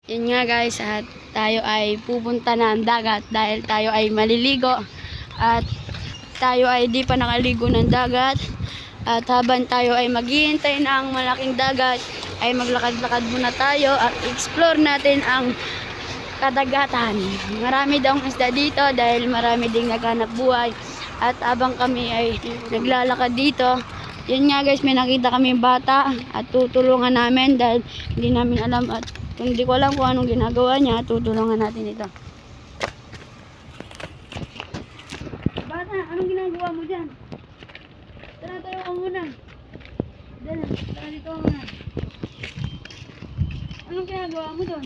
Yun nga guys, at tayo ay pupunta na ang dagat dahil tayo ay maliligo at tayo ay di pa nakaligo ng dagat. At habang tayo ay maghihintay ng malaking dagat, ay maglakad-lakad muna tayo at explore natin ang kadagatan. Marami daw isda dito dahil marami ding naghanap buhay. At habang kami ay naglalakad dito, yun nga guys, may nakita kami bata at tutulungan namin dahil hindi namin alam at kung hindi ko alam kung anong ginagawa niya, tutulungan natin ito. Bata, anong ginagawa mo dyan? Tara, tayo ka muna. Dala, tara dito ka muna. Anong ginagawa mo doon?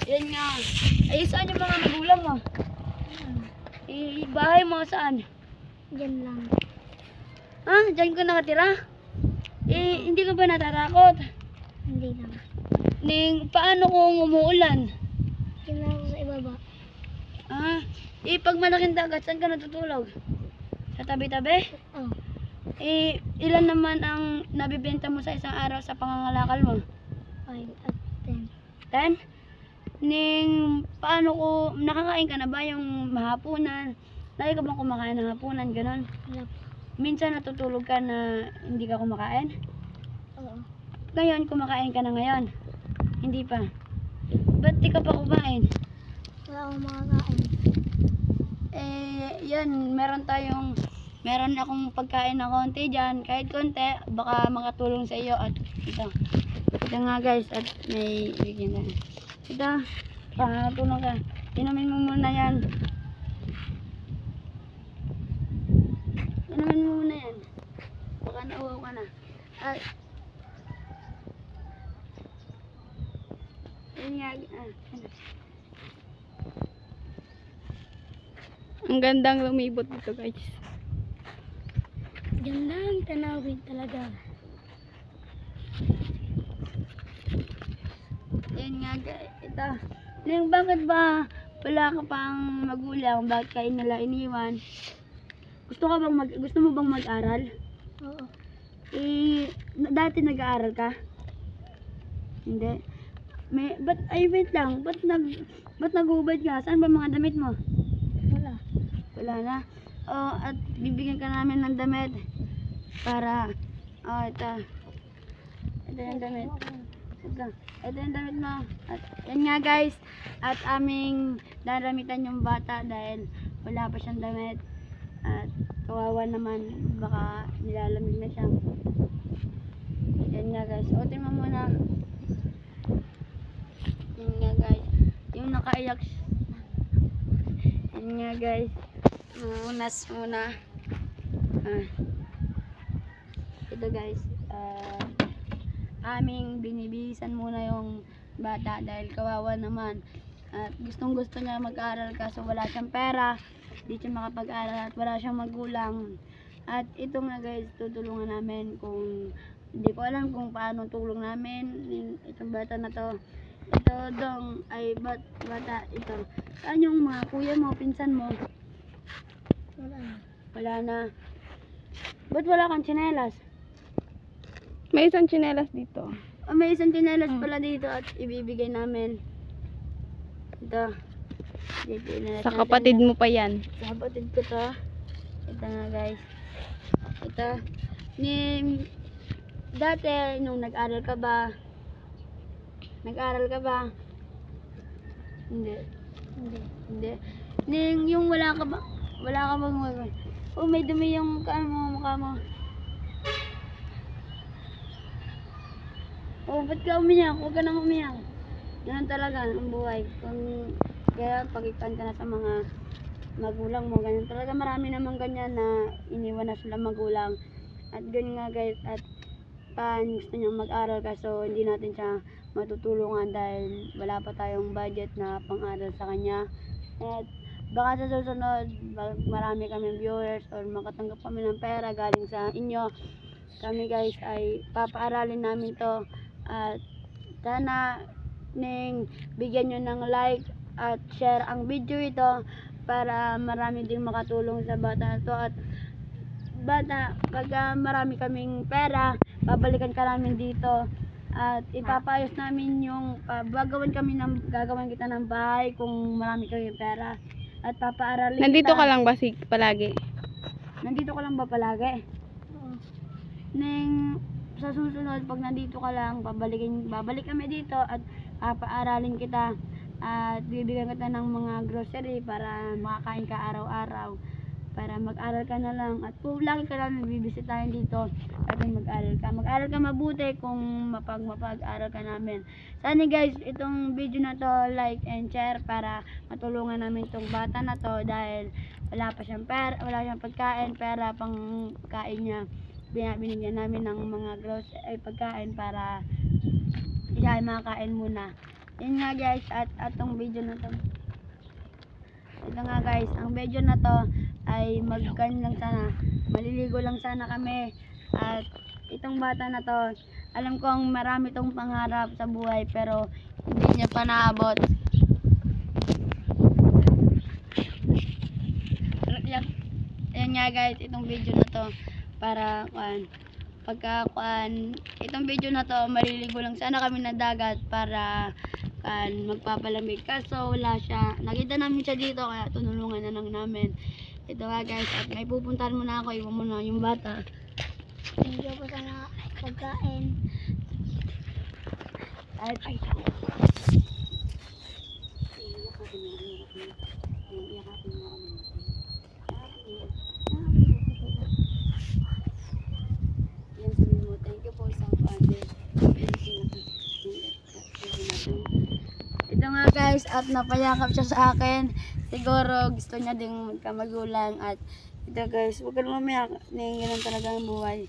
Yan nga. Ay, saan yung mga magulang mo? Bahay mo saan? Diyan lang. Ah, dyan ka nakatira? Hindi ka ba natatakot? Hindi naman. Paano kung umuulan? Diyan lang ako sa ibaba. Ah, pag malaking dagat, saan ka natutulog? Sa tabi-tabi? Oh. Ilan naman ang nabibenta mo sa isang araw sa pangangalakal mo? 5 at 10. 10? Paano nakakain ka na ba yung mahapunan? Lagi ka bang kumakain ng hapunan, ganon? Wala pa. Minsan natutulog ka na hindi ka kumakain? Oo. Ngayon, kumakain ka na ngayon? Hindi pa. Ba't di ka pa kumain? Wala akong makakain. Yan, meron akong pagkain na konti dyan. Kahit konti, baka makatulong sa iyo. At ito nga guys, at may bigyan na. Ito, tulong ka. Inumin mo muna yan. Inumin mo muna yan. Baka nauhaw ka na. At, yun nga, ang gandang lumibot dito guys. Diyan lang, tanawin talaga. Yan nga guys, ito. Bakit ba wala ka pang magulang? Bakit kayo nila iniwan? Gusto mo bang mag-aral? Oo. Dati nag-aaral ka? Hindi. Wait lang. Ba't nag-ubad ka? Saan ba mga damit mo? Wala. Wala na. At bibigyan ka namin ng damit para ito yung damit. Ito yung damit mo. At yan nga guys, at aming daramitan yung bata dahil wala pa siyang damit. At kawawa naman, baka nilalamig na siya. Yan nga guys, otin mo muna. Yan nga guys, yung nakaiyak. Yan nga guys, unas muna. Ito guys, aming binibisan muna yung bata dahil kawawa naman. At gustong gusto niya mag-aral kaso wala siyang pera, di siya makapag-aral at wala siyang magulang. At ito nga guys, tutulungan namin kung hindi ko alam kung paano tulong namin itong bata na to. Ito dong ay bata ito. Saan yung mga kuya mo, pinsan mo? Wala na. Wala na. Ba't wala kang tsinelas? May isang tsinelas dito. May isang tsinelas pala dito at ibibigay namin. Ito. Sa kapatid mo pa yan. Sa kapatid ko to. Ito nga guys. Ito. Dati, nung nag-aral ka ba? Nag-aral ka ba? Hindi. Yung wala ka ba? Wala ka bang may dumi yung mukha mo. Ba't ka umiyak? Huwag ka nang umiyak. Ganun talaga ang buhay. Kaya pagkikan ka na sa mga magulang mo, ganun talaga. Marami namang ganyan na iniwan na sila magulang. At ganyan nga guys, at gusto niyang mag-aral kaso hindi natin siya matutulungan dahil wala pa tayong budget na pang-aral sa kanya. At baka sa susunod, marami kami viewers or makatanggap kami ng pera galing sa inyo. Kami guys ay papaaralin namin to. At sana bigyan nyo ng like at share ang video ito para marami ding makatulong sa bata to. At bata, pag marami kaming pera, babalikan ka namin dito. At ipapaayos namin yung gagawin kita ng bahay kung marami kami pera. At papaaralin Nandito kita. ka lang ba palagi? Nandito ka lang ba palagi? Oo. Neng sa susunod pag nandito ka lang, babalik kami dito at papaaralin kita at bibigyan kita ng mga grocery para makakain ka araw-araw. Para mag-aral ka na lang at kung lagi ka lang bibisitahin dito at mag-aral ka mabuti kung mapag-aral ka namin. Sana guys, itong video na to like and share para matulungan namin itong bata na to dahil wala siyang pagkain, pera pang kain niya. Binigyan namin ng mga pagkain para siya ay makakain muna. Yun nga guys, at atong video na to. Ito nga guys, ang video na to ay maliligo lang sana kami. At itong bata na to, alam kong marami tong pangarap sa buhay pero hindi niya pa naabot. Ayan nga guys, itong video na to para itong video na to, maliligo lang sana kami na dagat para magpapalamig, kaso wala siya. Nakita namin siya dito kaya tunulungan na lang namin. Ito nga guys, at may pupuntahan muna ako, iwan mo na yung bata. Hindi ko sana pagkain. At thank you po sa ito nga guys, at napayakap siya sa akin. Siguro gusto niya ding magkamagulang. At ito guys, huwag ka naman umiyak. Ganun talaga ang buhay.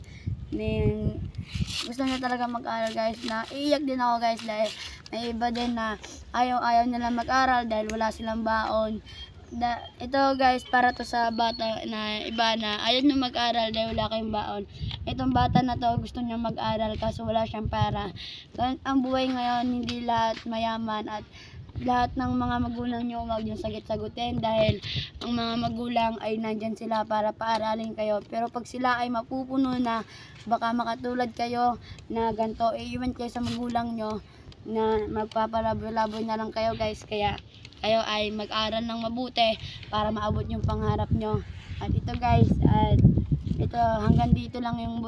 Gusto niya talaga mag-aral guys. Iiyak din ako guys dahil may iba din na ayaw nila mag-aral dahil wala silang baon. Ito guys, para to sa bata na iba na ayaw nyo mag-aral dahil wala kayong baon. Itong bata na to gusto niya mag-aral kaso wala siyang pera. Ang buhay ngayon, hindi lahat mayaman at lahat ng mga magulang nyo huwag yung sagutin dahil ang mga magulang ay nandyan sila para paaralin kayo. Pero pag sila ay mapupuno na, baka makatulad kayo na ganito, iiwan kayo sa magulang nyo na magpapalaboy-laboy na lang kayo guys. Kaya kayo ay mag-aral ng mabuti para maabot yung pangarap nyo. At ito guys, at ito hanggang dito lang yung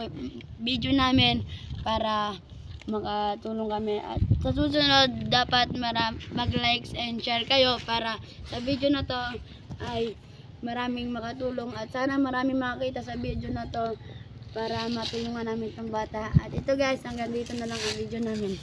video namin para makatulong kami. At sa susunod dapat mag-likes and share kayo para sa video na to ay maraming makatulong at sana maraming makakita sa video na to para matulungan namin itong bata. At ito guys, hanggang dito na lang ang video namin.